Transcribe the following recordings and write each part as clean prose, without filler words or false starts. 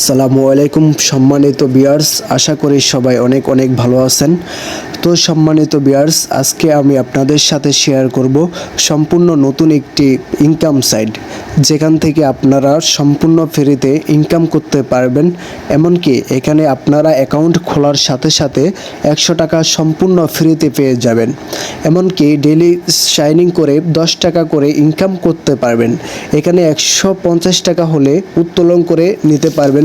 আসসালামু আলাইকুম সম্মানিত ভিউয়ার্স, আশা করি সবাই অনেক অনেক ভালো আছেন। তো সম্মানিত ভিউয়ার্স, আজকে আমি আপনাদের সাথে শেয়ার করব সম্পূর্ণ নতুন একটি ইনকাম সাইট, যেখান থেকে আপনারা সম্পূর্ণ ফ্রিতে ইনকাম করতে পারবেন। এমনকি এখানে আপনারা অ্যাকাউন্ট খোলার সাথে সাথে 100 টাকা সম্পূর্ণ ফ্রিতে পেয়ে যাবেন। এমনকি ডেইলি শাইনিং করে 10 টাকা করে ইনকাম করতে পারবেন। এখানে 150 টাকা হলে উত্তোলন করে নিতে পারবেন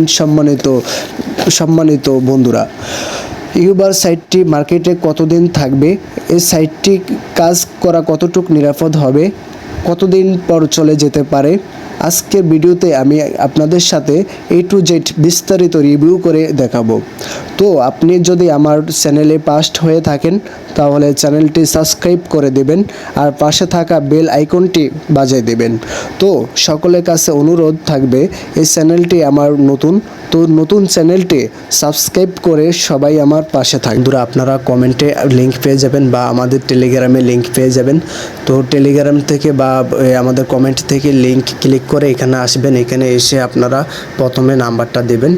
সম্মানিত বন্ধুরা। ইউবার সাইটটি মার্কেটে কতদিন থাকবে, এই সাইটটি কাজ করা কতটুকু নিরাপদ হবে, কতদিন পর চলে যেতে পারে, আজকের ভিডিওতে আমি আপনাদের সাথে A to Z বিস্তারিত রিভিউ করে দেখাবো। তো আপনি যদি আমার চ্যানেলে ফার্স্ট হয়ে থাকেন তাহলে চ্যানেলটি সাবস্ক্রাইব করে দেবেন আর পাশে থাকা বেল আইকনটি বাজিয়ে দেবেন। তো সকলের কাছে অনুরোধ থাকবে, এই চ্যানেলটি আমার নতুন চ্যানেলটি সাবস্ক্রাইব করে সবাই আমার পাশে থাকবে। বন্ধুরা, আপনারা কমেন্টে লিঙ্ক পেয়ে যাবেন বা আমাদের টেলিগ্রামে লিঙ্ক পেয়ে যাবেন। তো টেলিগ্রাম থেকে বা আমাদের কমেন্ট থেকে লিঙ্ক ক্লিক করে এখানে আসবেন। এখানে এসে আপনারা প্রথমে নাম্বারটা দেবেন।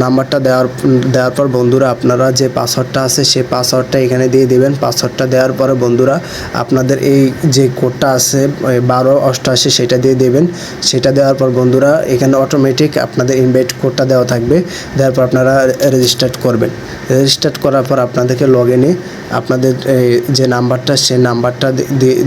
নাম্বারটা দেওয়ার পর বন্ধুরা, আপনারা যে পাসওয়ার্ডটা আছে সেই পাসওয়ার্ডটা এখানে দিয়ে দেবেন। পাসওয়ার্ডটা দেওয়ার পরে বন্ধুরা, আপনাদের এই যে কোডটা আছে 1288 সেটা দিয়ে দেবেন। সেটা দেওয়ার পর বন্ধুরা, এখানে অটোমেটিক আপনাদের ইনভাইট কোডটা দেওয়া থাকবে। দেওয়ার পর আপনারা রেজিস্টার করবেন। রেজিস্টার করার পর আপনাদেরকে লগ ইনে আপনাদের যে নাম্বারটা সেই নাম্বারটা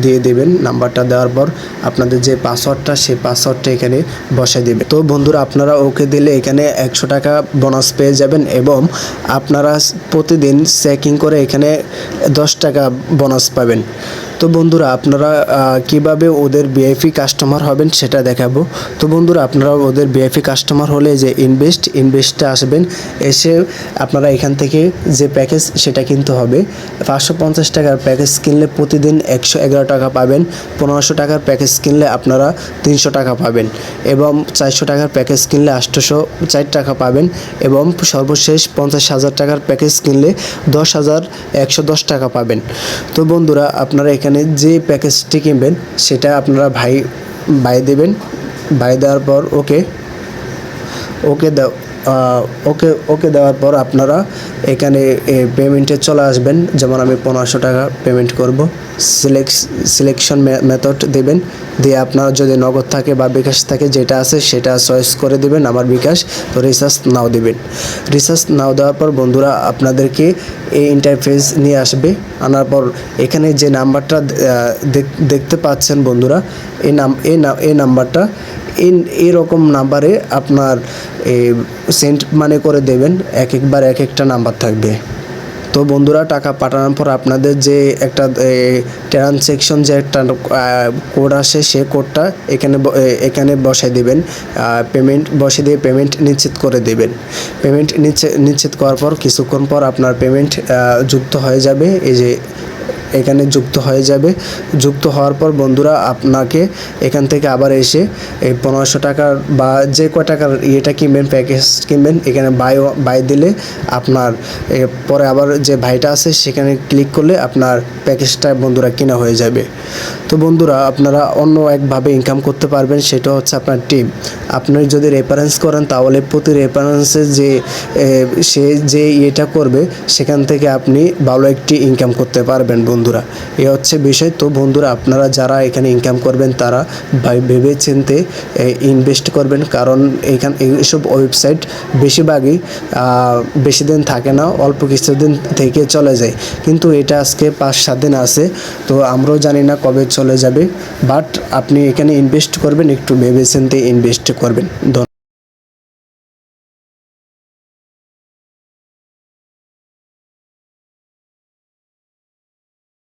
দিয়ে দেবেন। নাম্বারটা দেওয়ার পর আপনাদের যে পাসওয়ার্ডটা সেই পাসওয়ার্ডটা এখানে বসাই দেবেন। তো বন্ধুরা, আপনারা ওকে দিলে এখানে 100 টাকা বোনাস পেয়ে যাবেন এবং আপনারা প্রতিদিন চেকিং করে এখানে 10 টাকা বোনাস পাবেন। তো বন্ধুরা, আপনারা কিভাবে ওদের ভিআইপি কাস্টমার হবেন সেটা দেখাবো। তো বন্ধুরা, আপনারা ওদের ভিআইপি কাস্টমার হলে যে ইনভেস্টে আসবেন। এসে আপনারা এখান থেকে যে প্যাকেজ সেটা কিনতে হবে। 550 টাকার প্যাকেজ কিনলে প্রতিদিন 111 টাকা পাবেন। 1500 টাকার প্যাকেজ কিনলে আপনারা 300 টাকা পাবেন এবং 400 টাকার প্যাকেজ কিনলে 804 টাকা পাবেন এবং সর্বশেষ 50,000 টাকার প্যাকেজ কিনলে 10,110 টাকা পাবেন। তো বন্ধুরা, আপনারা এখানে যে প্যাকেজটি কিনবেন সেটা আপনারা বাই দেবেন। বাই দেওয়ার পর ওকে দেওয়ার পর আপনারা এখানে পেমেন্টে চলে আসবেন। যেমন আমি 1500 টাকা পেমেন্ট করব। সিলেকশন মেথড দেবেন। দিয়ে আপনার যদি নগদ থাকে বা বিকাশ থাকে, যেটা আছে সেটা চয়েস করে দেবেন। আমার বিকাশ, তো রিচার্জ নাও দেবেন। রিচার্জ নাও দেওয়ার পর বন্ধুরা, আপনাদেরকে এই ইন্টারফেস নিয়ে আসবে। আনার পর এখানে যে নাম্বারটা দেখতে পাচ্ছেন বন্ধুরা, এই নাম্বারটা এরকম নাম্বারে আপনার সেন্ড মানি করে দেবেন। একবার এক একটা নাম্বার থাকবে। তো বন্ধুরা, টাকা পাঠানোর পর আপনাদের যে একটা ট্রানজ্যাকশন যে একটা কোড আসে সেই কোডটা এখানে বসাই দেবেন। পেমেন্ট বসিয়ে দিয়ে পেমেন্ট নিশ্চিত করে দেবেন। পেমেন্ট নিশ্চিত করার পর কিছুক্ষণ পর আপনার পেমেন্ট যুক্ত হয়ে যাবে। এই যে এখানে যুক্ত হয়ে যাবে। যুক্ত হওয়ার পর বন্ধুরা, আপনাকে এখান থেকে আবার এসে এই 1500 টাকার বা যে কয় টাকার ইয়েটা কিনবেন, প্যাকেজ কিনবেন, এখানে বাই দিলে আপনার পরে আবার যে ভাইটা আছে সেখানে ক্লিক করলে আপনার প্যাকেজটা বন্ধুরা কেনা হয়ে যাবে। তো বন্ধুরা, আপনারা অন্য একভাবে ইনকাম করতে পারবেন, সেটা হচ্ছে আপনার টিম। আপনি যদি রেফারেন্স করেন তাহলে প্রতি রেফারেন্সে সে যে ইয়েটা করবে সেখান থেকে আপনি ভালো একটি ইনকাম করতে পারবেন বন্ধুরা। এ হচ্ছে বিষয়। তো বন্ধুরা, আপনারা যারা এখানে ইনকাম করবেন তারা ভেবে চিন্তে ইনভেস্ট করবেন, কারণ এইসব ওয়েবসাইট বেশিরভাগই বেশি দিন থাকে না, অল্প কিছুদিন থেকে চলে যায়। কিন্তু এটা আজকে 5-7 দিন আছে, তো আমরাও জানি না কবে চলে যাবে। বাট আপনি এখানে ইনভেস্ট করবেন, একটু ভেবে চিন্তে ইনভেস্ট করবেন।